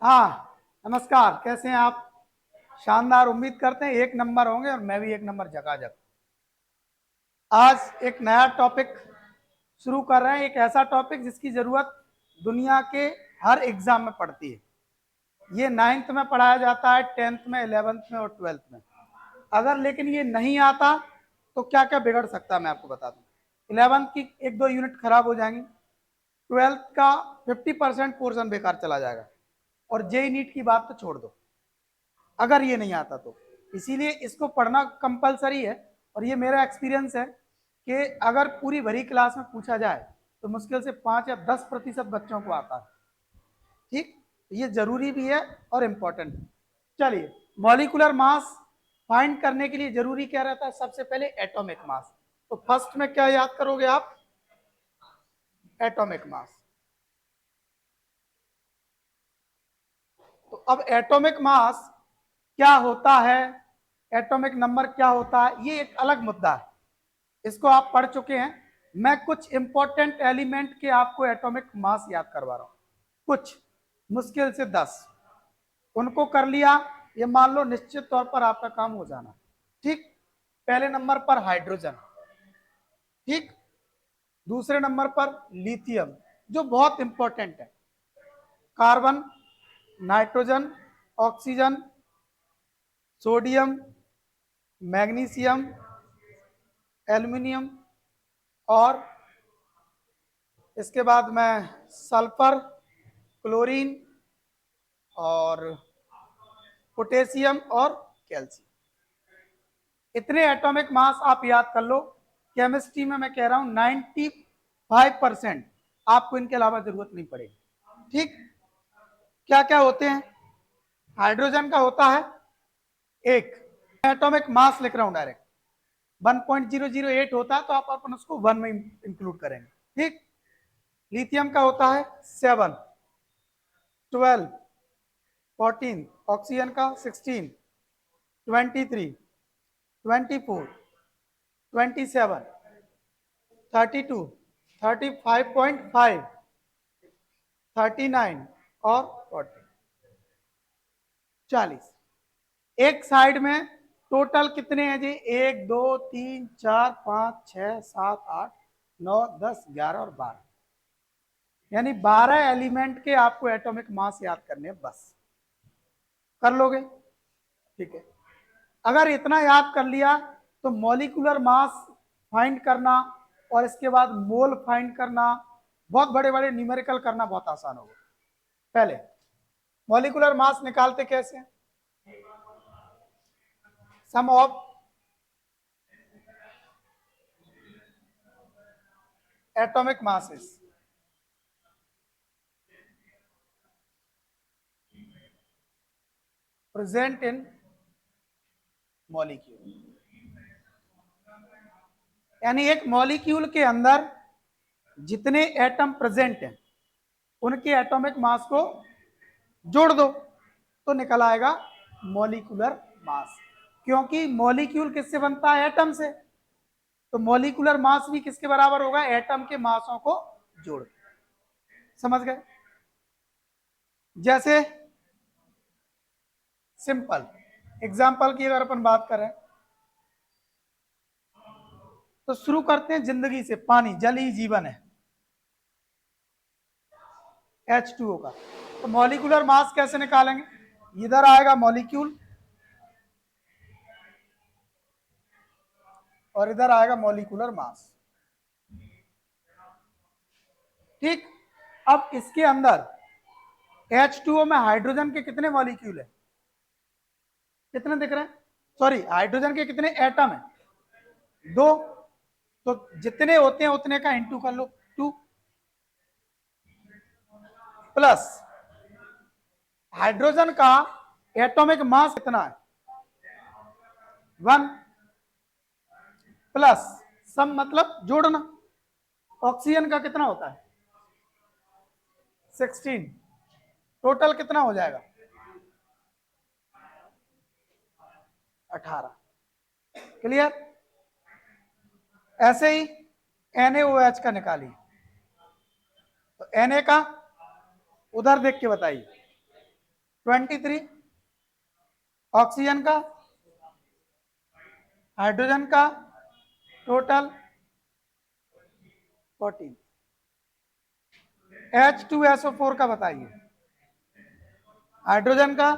हाँ, नमस्कार। कैसे हैं आप? शानदार। उम्मीद करते हैं एक नंबर होंगे और मैं भी एक नंबर झकाझक। आज एक नया टॉपिक शुरू कर रहे हैं, एक ऐसा टॉपिक जिसकी जरूरत दुनिया के हर एग्जाम में पड़ती है। ये 9th में पढ़ाया जाता है, 10th में, 11th में और 12th में। अगर लेकिन ये नहीं आता तो क्या क्या बिगड़ सकता है मैं आपको बता दूं। 11th की एक दो यूनिट खराब हो जाएंगी, 12th का 50% पोर्शन बेकार चला जाएगा, और जेई नीट की बात तो छोड़ दो अगर ये नहीं आता तो। इसीलिए इसको पढ़ना कंपलसरी है। और ये मेरा एक्सपीरियंस है कि अगर पूरी भरी क्लास में पूछा जाए तो मुश्किल से 5 या 10% बच्चों को आता है। ठीक, ये जरूरी भी है और इम्पोर्टेंट है। चलिए, मॉलिकुलर मास फाइंड करने के लिए जरूरी क्या रहता है? सबसे पहले एटॉमिक मास। तो फर्स्ट में क्या याद करोगे आप? Atomic mass. तो अब एटॉमिक मास क्या होता है, एटॉमिक नंबर क्या होता है, ये एक अलग मुद्दा है। इसको आप पढ़ चुके हैं। मैं कुछ इंपॉर्टेंट एलिमेंट के आपको एटॉमिक मास याद करवा रहा हूं, कुछ मुश्किल से 10। उनको कर लिया, ये मान लो निश्चित तौर पर आपका काम हो जाना। ठीक, पहले नंबर पर हाइड्रोजन। ठीक, दूसरे नंबर पर लिथियम, जो बहुत इंपॉर्टेंट है। Carbon, nitrogen, oxygen, sodium, magnesium, aluminium, और इसके बाद में सल्फर, क्लोरीन, और पोटेशियम और कैल्शियम। इतने एटॉमिक मास आप याद कर लो। केमिस्ट्री में मैं कह रहा हूं 95% आपको इनके अलावा जरूरत नहीं पड़ेगी। ठीक, क्या क्या होते हैं? हाइड्रोजन का होता है एक, एटॉमिक मास लिख रहा हूं डायरेक्ट, 1.008 होता है, तो आप अपन उसको 1 में इंक्लूड करेंगे। ठीक, लिथियम का होता है 7, 12, 14, ऑक्सीजन का 16, 23, 24, 27, 32, 35.5, 39 और 40, 40। एक साइड में टोटल कितने हैं जी? 1 2 3 4 5 6 7 8 9 10 11 और 12, यानी 12 एलिमेंट के आपको एटॉमिक मास याद करने हैं बस। कर लोगे? ठीक है। अगर इतना याद कर लिया तो मॉलिक्यूलर मास फाइंड करना और इसके बाद मोल फाइंड करना, बहुत बड़े बड़े न्यूमेरिकल करना बहुत आसान होगा। पहले मॉलिक्यूलर मास निकालते कैसे? Sum of atomic masses present in molecule, यानी एक मॉलिक्यूल के अंदर जितने एटम प्रेजेंट हैं उनके एटॉमिक मास को जोड़ दो तो निकल आएगा मॉलिक्यूलर मास। क्योंकि मॉलिक्यूल किससे बनता है? एटम से। तो मॉलिक्यूलर मास भी किसके बराबर होगा? एटम के मासों को जोड़। समझ गए? जैसे सिंपल एग्जांपल की अगर अपन बात करें तो शुरू करते हैं जिंदगी से। पानी, जल ही जीवन है, H2O का। तो मॉलिक्यूलर मास कैसे निकालेंगे? इधर आएगा मॉलिक्यूल और इधर आएगा मॉलिक्यूलर मास। ठीक, अब इसके अंदर H2O में हाइड्रोजन के कितने मॉलिक्यूल है? कितने दिख रहे हैं? सॉरी, हाइड्रोजन के कितने एटम है? 2। तो जितने होते हैं उतने का इंटू कर लो, 2 प्लस हाइड्रोजन का एटॉमिक मास कितना है? 1 प्लस सम मतलब जोड़ना। ऑक्सीजन का कितना होता है? 16। टोटल कितना हो जाएगा? 18। क्लियर? ऐसे ही NaOH का निकालिए। तो Na का उधर देख के बताइए। 23, ऑक्सीजन का, हाइड्रोजन का टोटल 14, H2SO4 का बताइए, हाइड्रोजन का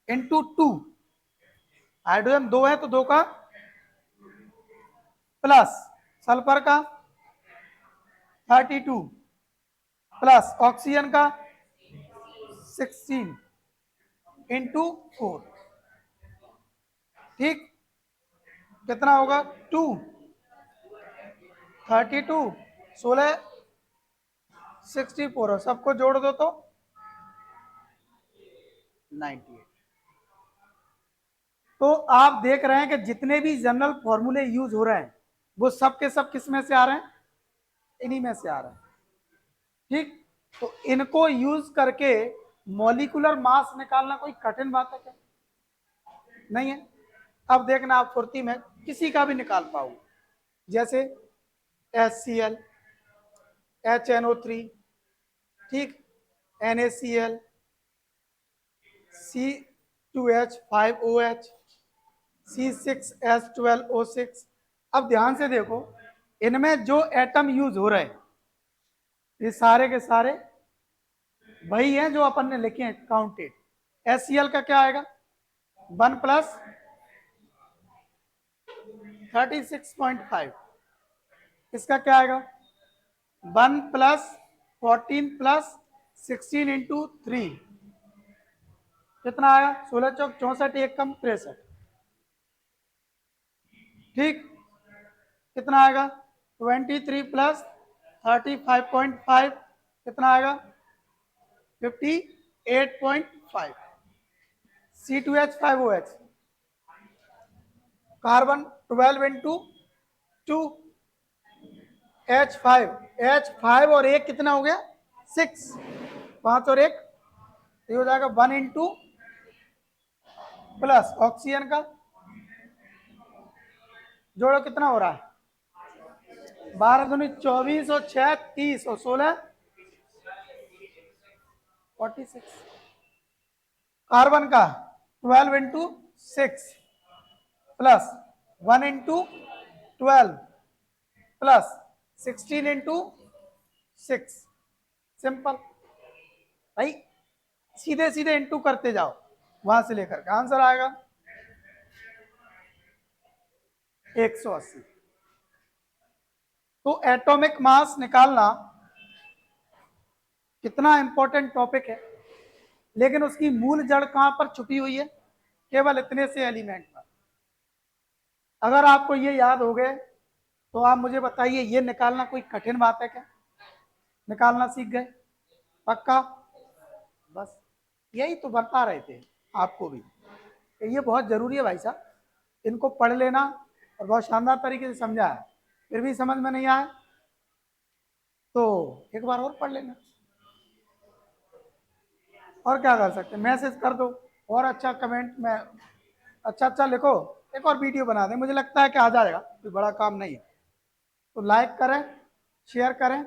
इंटू 2, हाइड्रोजन 2 है तो 2 का प्लस सल्फर का 32 प्लस ऑक्सीजन का 16 इंटू 4, ठीक, कितना होगा 2, 32, 16, 64 और सबको जोड़ दो तो 98। तो आप देख रहे हैं कि जितने भी जनरल फॉर्मूले यूज हो रहे हैं वो सब के सब किस में से आ रहे हैं, इन्हीं में से आ रहे हैं, ठीक। तो इनको यूज करके मॉलिक्यूलर मास निकालना कोई कठिन बात है क्या, नहीं है। अब देखना आप फुर्ती में किसी का भी निकाल पाओ, जैसे HCl, HNO3, ठीक, NaCl, C2H5OH, C6H12O6। अब ध्यान से देखो, इनमें जो एटम यूज हो रहे हैं ये सारे के सारे वही हैं जो अपन ने लिखे हैं काउंटेड। HCl का क्या आएगा 1 प्लस 36.5, इसका क्या आएगा 1 प्लस 14 प्लस 16 इंटू 3, कितना आया 16 चौक 64, एक कम 63, ठीक, कितना आएगा 23 प्लस 35.5, कितना आएगा 58.5। C2H5OH, कार्बन 12 इंटू 2, H5 और एक कितना हो गया 6, 5 और एक, ये हो जाएगा 1 इंटू प्लस ऑक्सीजन का, जोड़ो कितना हो रहा है 12 दूनी 24 और 6 30 और 16 46। कार्बन का 12 into 6 plus 1 into 12 plus 16 into 6, simple भाई, सीधे सीधे इंटू करते जाओ वहां से लेकर के आंसर आएगा 180। तो एटॉमिक मास निकालना कितना इंपॉर्टेंट टॉपिक है, लेकिन उसकी मूल जड़ कहां पर छुपी हुई है, केवल इतने से एलिमेंट पर। अगर आपको ये याद हो गए तो आप मुझे बताइए ये निकालना कोई कठिन बात है क्या, निकालना सीख गए पक्का। बस यही तो बता रहे थे आपको भी कि ये बहुत जरूरी है भाई साहब, इनको पढ़ लेना और बहुत शानदार तरीके से समझा है, फिर भी समझ में नहीं आए तो एक बार और पढ़ लेना, और क्या कर सकते हैं, मैसेज कर दो और अच्छा कमेंट में अच्छा अच्छा लिखो, एक और वीडियो बना दें, मुझे लगता है कि आ जाएगा, कोई बड़ा काम नहीं है। तो लाइक करें, शेयर करें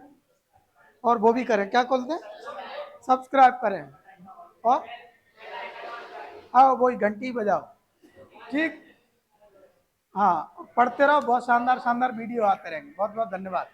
और वो भी करें, क्या बोलते हैं, सब्सक्राइब करें और आओ वही घंटी बजाओ, ठीक। हाँ, पढ़ते रहो, बहुत शानदार शानदार वीडियो आते रहेंगे। बहुत बहुत धन्यवाद।